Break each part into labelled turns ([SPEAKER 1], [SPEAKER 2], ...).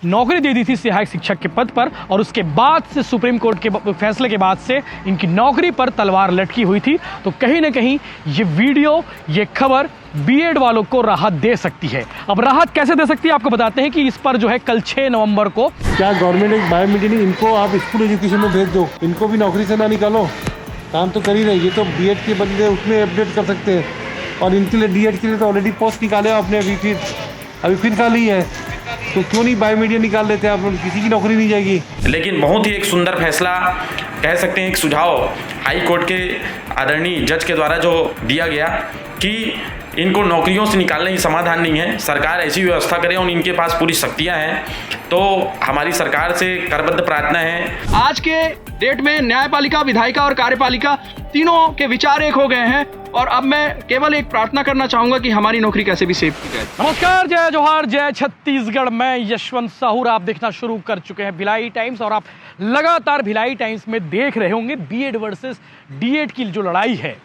[SPEAKER 1] नौकरी दे दी थी सहायक शिक्षक के पद पर, और उसके बाद से सुप्रीम कोर्ट के फैसले के बाद से इनकी नौकरी पर तलवार लटकी हुई थी। तो कहीं ना कहीं ये वीडियो, ये खबर बीएड वालों को राहत दे सकती है। अब राहत कैसे दे सकती है आपको बताते हैं कि इस पर जो है कल 6 नवंबर को
[SPEAKER 2] क्या गवर्नमेंट एक बायोमीडिया, इनको आप स्कूल एजुकेशन में भेज दो, इनको भी नौकरी से ना निकालो, काम तो कर ही रहे। ये तो बीएड के बंदे उसमें अपडेट कर सकते हैं, और इनके लिए डीएड के लिए तो ऑलरेडी पोस्ट निकाले आपने, अभी फिर खाली है, तो क्यों नहीं बायोमीडिया निकाल लेते आप, किसी की नौकरी नहीं जाएगी।
[SPEAKER 3] लेकिन बहुत ही एक सुंदर फैसला कह सकते हैं, एक सुझाव हाई कोर्ट के आदरणीय जज के द्वारा जो दिया गया कि इनको नौकरियों से निकालने की समाधान नहीं है, सरकार ऐसी व्यवस्था करे और इनके पास पूरी शक्तियां हैं। तो हमारी सरकार से करबद्ध प्रार्थना है।
[SPEAKER 4] आज के डेट में न्यायपालिका, विधायिका और कार्यपालिका तीनों के विचार एक हो गए हैं, और अब मैं केवल एक प्रार्थना करना चाहूंगा कि हमारी नौकरी कैसे भी सेव की जाए।
[SPEAKER 1] नमस्कार, जय जोहार, जय छत्तीसगढ़। मैं यशवंत साहू, आप देखना शुरू कर चुके हैं भिलाई टाइम्स, और आप लगातार भिलाई टाइम्स में देख रहे होंगे बीएड वर्सेस डीएड की जो लड़ाई है।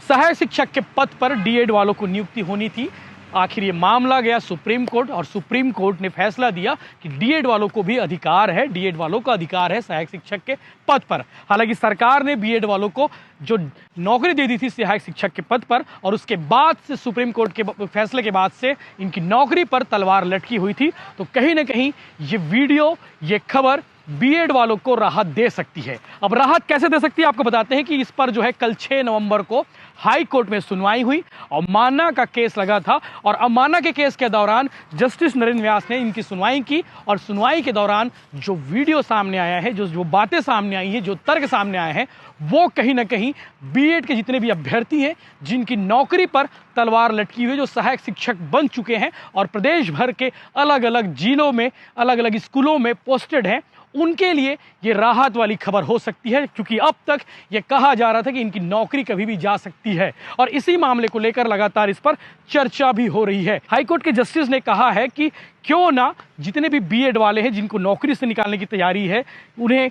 [SPEAKER 1] सहायक शिक्षक के पद पर डीएड वालों को नियुक्ति होनी थी। आखिर ये मामला गया सुप्रीम कोर्ट, और सुप्रीम कोर्ट ने फैसला दिया कि डीएड वालों को भी अधिकार है, डीएड वालों का अधिकार है सहायक शिक्षक के पद पर। हालांकि सरकार ने बीएड वालों को जो नौकरी दे दी थी सहायक शिक्षक के पद पर, और उसके बाद से सुप्रीम कोर्ट के फैसले के बाद से इनकी नौकरी पर तलवार लटकी हुई थी। तो कहीं ना कहीं ये वीडियो, ये खबर बीएड वालों को राहत दे सकती है। अब राहत कैसे दे सकती है आपको बताते हैं कि इस पर जो है कल 6 नवंबर को हाई कोर्ट में सुनवाई हुई। अवमानना का केस लगा था, और अवमानना के केस के दौरान जस्टिस नरेंद्र व्यास ने इनकी सुनवाई की, और सुनवाई के दौरान जो वीडियो सामने आया है, जो बातें सामने आई हैं, जो तर्क सामने आए हैं, वो कहीं ना कहीं बीएड के जितने भी अभ्यर्थी हैं जिनकी नौकरी पर तलवार लटकी हुई, जो सहायक शिक्षक बन चुके हैं और प्रदेश भर के अलग अलग जिलों में, अलग अलग स्कूलों में पोस्टेड हैं, उनके लिए ये राहत वाली खबर हो सकती है। क्योंकि अब तक ये कहा जा रहा था कि इनकी नौकरी कभी भी जा सकती है, और इसी मामले को लेकर लगातार इस पर चर्चा भी हो रही है। हाईकोर्ट के जस्टिस ने कहा है कि क्यों ना जितने भी बीएड वाले हैं जिनको नौकरी से निकालने की तैयारी है, उन्हें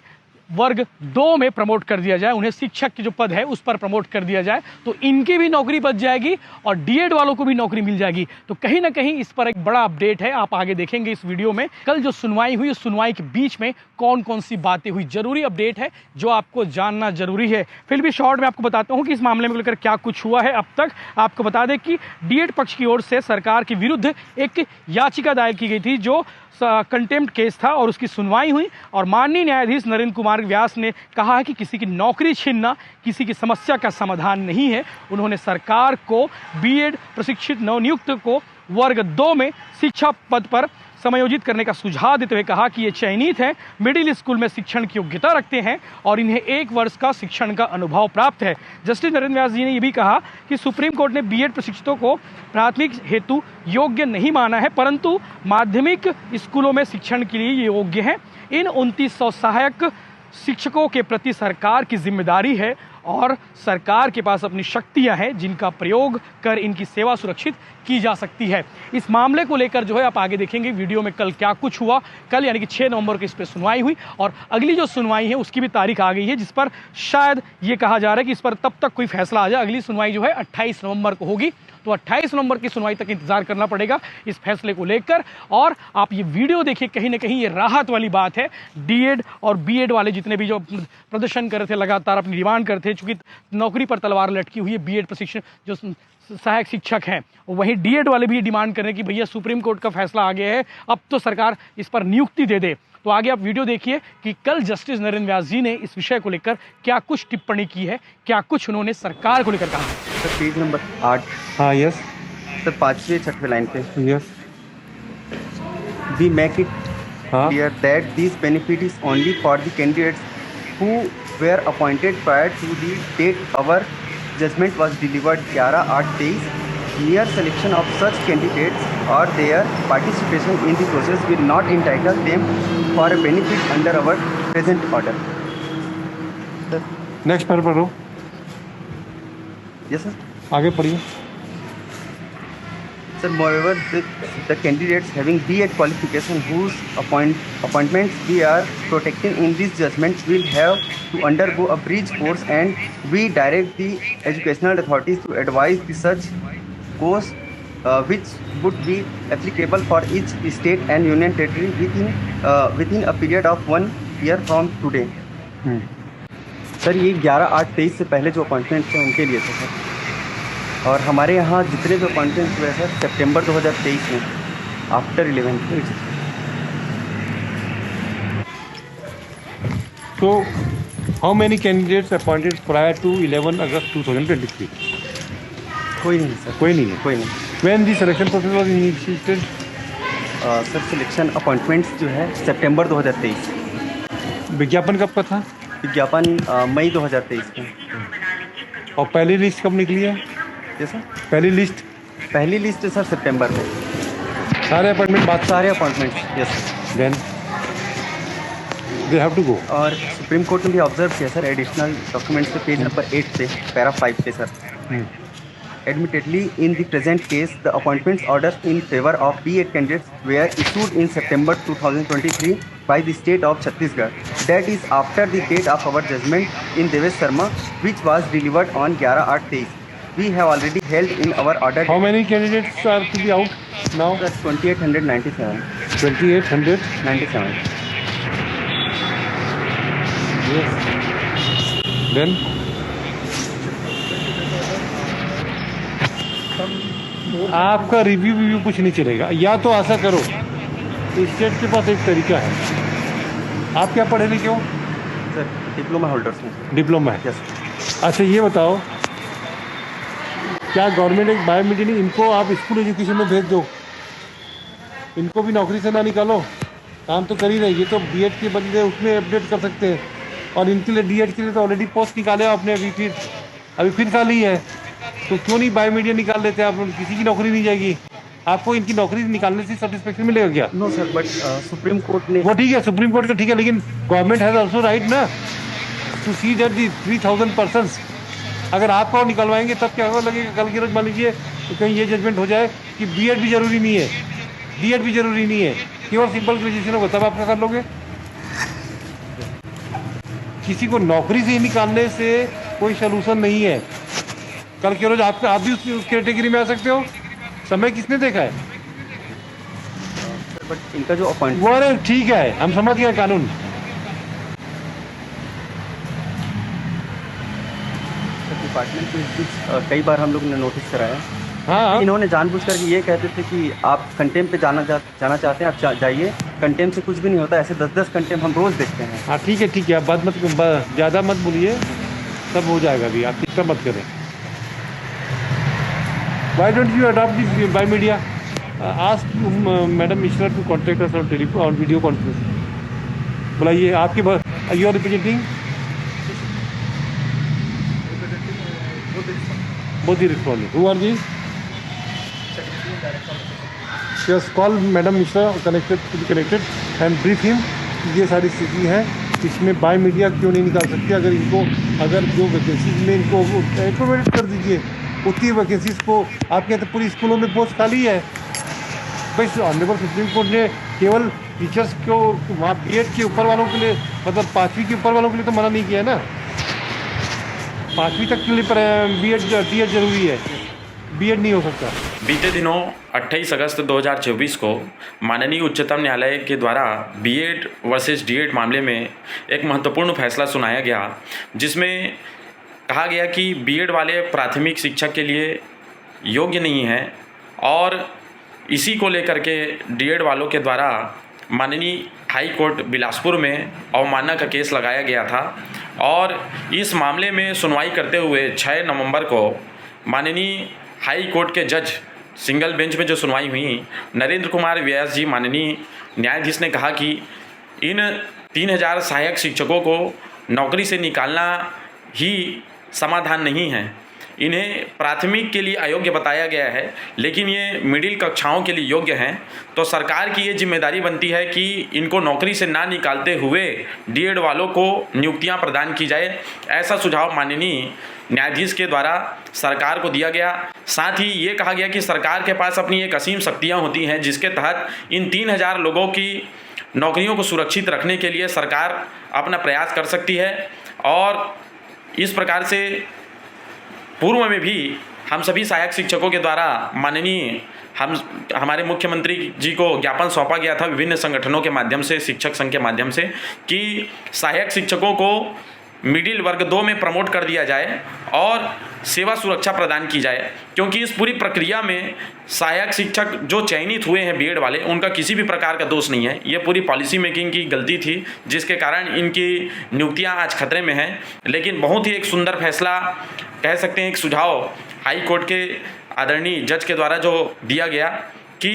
[SPEAKER 1] वर्ग 2 में प्रमोट कर दिया जाए, उन्हें शिक्षक की जो पद है उस पर प्रमोट कर दिया जाए, तो इनकी भी नौकरी बच जाएगी और डीएड वालों को भी नौकरी मिल जाएगी। तो कहीं ना कहीं इस पर एक बड़ा अपडेट है, आप आगे देखेंगे इस वीडियो में। कल जो सुनवाई हुई, उस सुनवाई के बीच में कौन कौन सी बातें हुई, जरूरी अपडेट है जो आपको जानना जरूरी है। फिर भी शॉर्ट में आपको बताता हूँ कि इस मामले में लेकर क्या कुछ हुआ है अब तक। आपको बता दें कि डीएड पक्ष की ओर से सरकार के विरुद्ध एक याचिका दायर की गई थी जो कंटेम्प्ट केस था, और उसकी सुनवाई हुई, और माननीय न्यायाधीश नरेंद्र कुमार व्यास ने कहा है कि किसी की नौकरी छीनना किसी की समस्या का समाधान नहीं है। उन्होंने सरकार को बीएड प्रशिक्षित नवनियुक्त को वर्ग 2 में शिक्षा पद पर समायोजित करने का सुझाव देते हुए कहा कि ये चयनित हैं, मिडिल स्कूल में शिक्षण की योग्यता रखते हैं और इन्हें 1 वर्ष का शिक्षण का अनुभव प्राप्त है। जस्टिस नरेंद्र व्यास जी ने यह भी कहा कि सुप्रीम कोर्ट ने बीएड प्रशिक्षितों को प्राथमिक हेतु योग्य नहीं माना है, परंतु माध्यमिक स्कूलों में शिक्षण के लिए ये योग्य हैं। इन 2900 सहायक शिक्षकों के प्रति सरकार की जिम्मेदारी है, और सरकार के पास अपनी शक्तियां हैं जिनका प्रयोग कर इनकी सेवा सुरक्षित की जा सकती है। इस मामले को लेकर जो है आप आगे देखेंगे वीडियो में कल क्या कुछ हुआ। कल यानी कि 6 नवंबर को इस पर सुनवाई हुई, और अगली जो सुनवाई है उसकी भी तारीख आ गई है, जिस पर शायद ये कहा जा रहा है कि इस पर तब तक कोई फैसला आ जाए। अगली सुनवाई जो है 28 नवंबर को होगी, तो 28 नवंबर की सुनवाई तक इंतजार करना पड़ेगा इस फैसले को लेकर। और आप ये वीडियो देखिए, कहीं ना कहीं ये राहत वाली बात है। डीएड और बीएड वाले जितने भी जो प्रदर्शन कर रहे थे, लगातार अपनी डिमांड करते थे, चूंकि नौकरी पर तलवार लटकी हुई है, बीएड प्रशिक्षण जो सहायक शिक्षक हैं, वहीं डीएड वाले भी डिमांड कर रहे हैं कि भैया सुप्रीम कोर्ट का फैसला आ गया है, अब तो सरकार इस पर नियुक्ति दे दे। तो आगे आप वीडियो देखिए कि कल जस्टिस नरेंद्र व्यास जी ने इस विषय को लेकर क्या कुछ टिप्पणी की है, क्या कुछ उन्होंने सरकार को लेकर कहा है।
[SPEAKER 5] Sir page number 8।
[SPEAKER 2] हाँ, यस
[SPEAKER 5] सर 5वीं 6वीं लाइन पे
[SPEAKER 2] यस
[SPEAKER 5] वी मेक इट
[SPEAKER 2] हाँ
[SPEAKER 5] clear that this benefit is only for the candidates who were appointed prior to the date our judgment was delivered 11/8/23. Mere selection of such candidates or their participation in the process will not entitle them for a benefit under our present order. Sir,
[SPEAKER 2] next पर पढ़ो,
[SPEAKER 5] yes sir.
[SPEAKER 2] आगे पढ़िए।
[SPEAKER 5] Sir, moreover, the candidates having B.Ed qualification whose appointments we are protecting in this judgment will have to undergo a bridge course, and we direct the educational authorities to advise the such course which would be applicable for each state and union territory within a period of 1 year from today. Sir ये 11/8/23 से पहले जो appointment थे उनके लिए थे sir, और हमारे यहाँ जितने भी अपॉइंटमेंट हुए सर सितंबर 2023 में after 11th.
[SPEAKER 2] So, how many candidates appointed prior to 11 August 2023?
[SPEAKER 5] कोई नहीं सर,
[SPEAKER 2] कोई नहीं है.
[SPEAKER 5] कोई नहीं.
[SPEAKER 2] When the selection process was initiated?
[SPEAKER 5] Sir selection appointments जो है सितंबर 2023,
[SPEAKER 2] विज्ञापन कब का था?
[SPEAKER 5] विज्ञापन मई 2023 में.
[SPEAKER 2] और पहली लिस्ट कब निकली है?
[SPEAKER 5] ये सर
[SPEAKER 2] पहली लिस्ट
[SPEAKER 5] सर सितंबर में.
[SPEAKER 2] सारे अपॉइंटमेंट बात
[SPEAKER 5] सारे appointments. Yes.
[SPEAKER 2] Then they have to go.
[SPEAKER 5] और सुप्रीम कोर्ट ने भी ऑब्जर्व किया सर एडिशनल डॉक्यूमेंट्स पे पेज नंबर 8 पे पैरा 5 पे sir. Admittedly, in the present case, the appointments orders in favor of B.Ed candidates were issued in September 2023 by the state of Chhattisgarh. That is after the date of our judgment in Devesh Sharma, which was delivered on 11/8/23. We have already held in our order.
[SPEAKER 2] How many candidates are to be out now?
[SPEAKER 5] That's 2897.
[SPEAKER 2] 2897. Yes. Then आपका review कुछ नहीं चलेगा. या तो ऐसा करो, state के पास एक तरीका है. आप क्या पढ़े लिखे हो?
[SPEAKER 5] सर डिप्लोमा होल्डर्स हैं.
[SPEAKER 2] डिप्लोमा है.
[SPEAKER 5] यस.
[SPEAKER 2] अच्छा ये बताओ, क्या गवर्नमेंट एक बायोमीडिया, इनको आप स्कूल एजुकेशन में भेज दो, इनको भी नौकरी से ना निकालो, काम तो कर ही रही है. तो B.Ed के बंदे उसमें अपडेट कर सकते हैं, और इनके लिए D.Ed के लिए तो ऑलरेडी पोस्ट निकाले आपने, अभी फिर खाली है. तो क्यों नहीं बायोमीडिया निकाल लेते आप? किसी की नौकरी नहीं जाएगी. आपको इनकी नौकरी निकालने से सेटिस्फेक्शन मिलेगा क्या?
[SPEAKER 5] No sir, but Supreme Court ने
[SPEAKER 2] वो ठीक है, सुप्रीम कोर्ट का ठीक है, लेकिन गवर्नमेंट हैज़ ऑल्सो राइट ना to see that the 3000 persons. अगर आपको निकलवाएंगे तब क्या होगा लगेगा? कल की रोज मान लीजिए तो कहीं ये जजमेंट हो जाए कि B.Ed भी जरूरी नहीं है, D.Ed भी जरूरी नहीं है, केवल सिंपल ग्रेजुएशन होगा, तब आप क्या कर लोगे? किसी को नौकरी से ही निकालने से कोई सोल्यूशन नहीं है. कल के रोज आप भी उस कैटेगरी में आ सकते हो. समय किसने देखा है?
[SPEAKER 5] बट इनका जो अपॉइंटमेंट
[SPEAKER 2] वो अरे ठीक है, हम समझ गए कानून.
[SPEAKER 5] डिपार्टमेंट को कई बार हम लोग ने नोटिस कराया.
[SPEAKER 2] हाँ,
[SPEAKER 5] इन्होंने जानबूझकर ये कहते थे कि आप कंटेम पे जाना चाहते हैं, आप जाइए. कंटेम से कुछ भी नहीं होता. ऐसे 10-10 कंटेम हम रोज़ देखते हैं.
[SPEAKER 2] हाँ ठीक है, आप बात मत ज़्यादा मत बोलिए, सब हो जाएगा. अभी आप चिंता मत करें. Why don't you adopt the biomedia? Ask Madam Mishra to contact us on telephone or video conference. बुलाइए. आपके you are representing? Both the respondents. Who are these? Just call Madam Mishra connected and brief him. ये सारी स्थिति है, इसमें biomedia क्यों नहीं निकाल सकते? अगर जो वैकेंसीज में इनको एकोमोडेट कर दीजिए, उतनी वैकेंसीज को. आप कहते पूरी स्कूलों में पोस्ट खाली है. भाई ऑनरेबल सुप्रीम कोर्ट ने केवल टीचर्स को वहाँ B.Ed के ऊपर वालों के लिए, मतलब 5वीं के ऊपर वालों के लिए तो मना नहीं किया है ना. 5वीं तक के लिए D.Ed जरूरी है, B.Ed नहीं हो सकता.
[SPEAKER 3] बीते दिनों 28 अगस्त 2024 को माननीय उच्चतम न्यायालय के द्वारा B.Ed वर्सेस D.Ed मामले में एक महत्वपूर्ण फैसला सुनाया गया, जिसमें कहा गया कि B.Ed वाले प्राथमिक शिक्षक के लिए योग्य नहीं हैं, और इसी को लेकर के D.Ed वालों के द्वारा माननीय हाई कोर्ट बिलासपुर में अवमानना का केस लगाया गया था. और इस मामले में सुनवाई करते हुए 6 नवंबर को माननीय हाई कोर्ट के जज सिंगल बेंच में जो सुनवाई हुई, नरेंद्र कुमार व्यास जी माननीय न्यायाधीश ने कहा कि इन 3000 सहायक शिक्षकों को नौकरी से निकालना ही समाधान नहीं है. इन्हें प्राथमिक के लिए अयोग्य बताया गया है, लेकिन ये मिडिल कक्षाओं के लिए योग्य हैं. तो सरकार की ये जिम्मेदारी बनती है कि इनको नौकरी से ना निकालते हुए D.Ed वालों को नियुक्तियां प्रदान की जाए. ऐसा सुझाव माननीय न्यायाधीश के द्वारा सरकार को दिया गया. साथ ही ये कहा गया कि सरकार के पास अपनी एक असीम शक्तियाँ होती हैं, जिसके तहत इन 3000 लोगों की नौकरियों को सुरक्षित रखने के लिए सरकार अपना प्रयास कर सकती है. और इस प्रकार से पूर्व में भी हम सभी सहायक शिक्षकों के द्वारा माननीय हमारे मुख्यमंत्री जी को ज्ञापन सौंपा गया था विभिन्न संगठनों के माध्यम से, शिक्षक संघ के माध्यम से, कि सहायक शिक्षकों को मिडिल वर्ग 2 में प्रमोट कर दिया जाए और सेवा सुरक्षा प्रदान की जाए, क्योंकि इस पूरी प्रक्रिया में सहायक शिक्षक जो चयनित हुए हैं बीएड वाले, उनका किसी भी प्रकार का दोष नहीं है। ये पूरी पॉलिसी मेकिंग की गलती थी जिसके कारण इनकी नियुक्तियां आज खतरे में हैं। लेकिन बहुत ही एक सुंदर फैसला, कह सकते हैं एक सुझाव हाई कोर्ट के आदरणीय जज के द्वारा जो दिया गया कि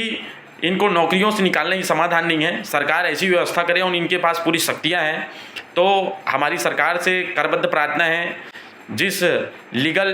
[SPEAKER 3] इनको नौकरियों से निकालने की समाधान नहीं है, सरकार ऐसी व्यवस्था करे और इनके पास पूरी शक्तियां हैं। तो हमारी सरकार से करबद्ध प्रार्थना है, जिस लीगल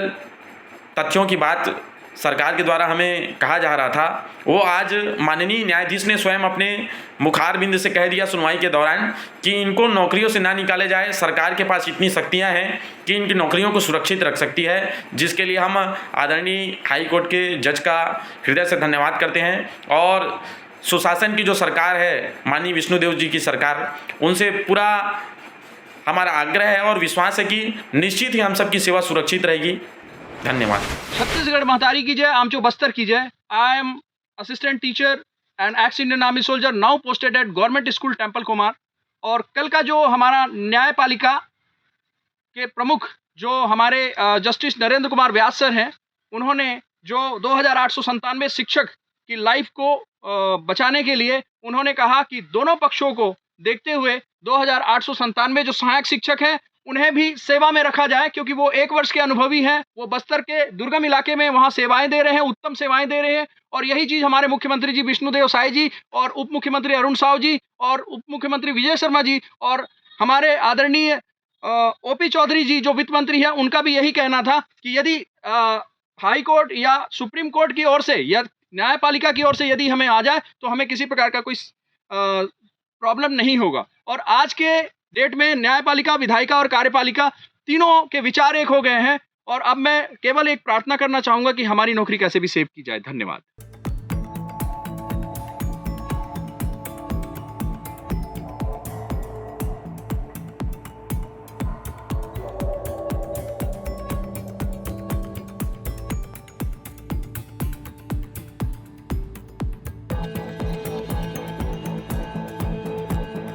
[SPEAKER 3] तथ्यों की बात सरकार के द्वारा हमें कहा जा रहा था, वो आज माननीय न्यायाधीश ने स्वयं अपने मुखारबिंद से कह दिया सुनवाई के दौरान कि इनको नौकरियों से ना निकाले जाए। सरकार के पास इतनी शक्तियां हैं कि इनकी नौकरियों को सुरक्षित रख सकती है, जिसके लिए हम आदरणीय हाई कोर्ट के जज का हृदय से धन्यवाद करते हैं। और सुशासन की जो सरकार है, माननीय विष्णुदेव जी की सरकार, उनसे पूरा हमारा आग्रह है और विश्वास है कि निश्चित ही हम सबकी सेवा सुरक्षित रहेगी। धन्यवाद।
[SPEAKER 4] छत्तीसगढ़ महतारी की जय, आमचो बस्तर की जय। I am assistant teacher and x Indian army soldier now posted at government school temple Kumar. और कल का जो हमारा न्यायपालिका के प्रमुख जो हमारे जस्टिस नरेंद्र कुमार व्यास सर हैं, उन्होंने जो 2897 शिक्षक की लाइफ को बचाने के लिए उन्होंने कहा कि दोनों पक्षों को देखते हुए 2897 जो सहायक शिक्षक हैं उन्हें भी सेवा में रखा जाए, क्योंकि वो 1 वर्ष के अनुभवी हैं। वो बस्तर के दुर्गम इलाके में वहाँ सेवाएं दे रहे हैं, उत्तम सेवाएं दे रहे हैं। और यही चीज़ हमारे मुख्यमंत्री जी विष्णुदेव साय जी और उप मुख्यमंत्री अरुण साव जी और उप मुख्यमंत्री विजय शर्मा जी और हमारे आदरणीय ओपी चौधरी जी जो वित्त मंत्री हैं, उनका भी यही कहना था कि यदि हाई कोर्ट या सुप्रीम कोर्ट की ओर से या न्यायपालिका की ओर से यदि हमें आ जाए तो हमें किसी प्रकार का कोई प्रॉब्लम नहीं होगा। और आज के डेट में न्यायपालिका, विधायिका और कार्यपालिका तीनों के विचार एक हो गए हैं। और अब मैं केवल एक प्रार्थना करना चाहूँगा कि हमारी नौकरी कैसे भी सेव की जाए। धन्यवाद।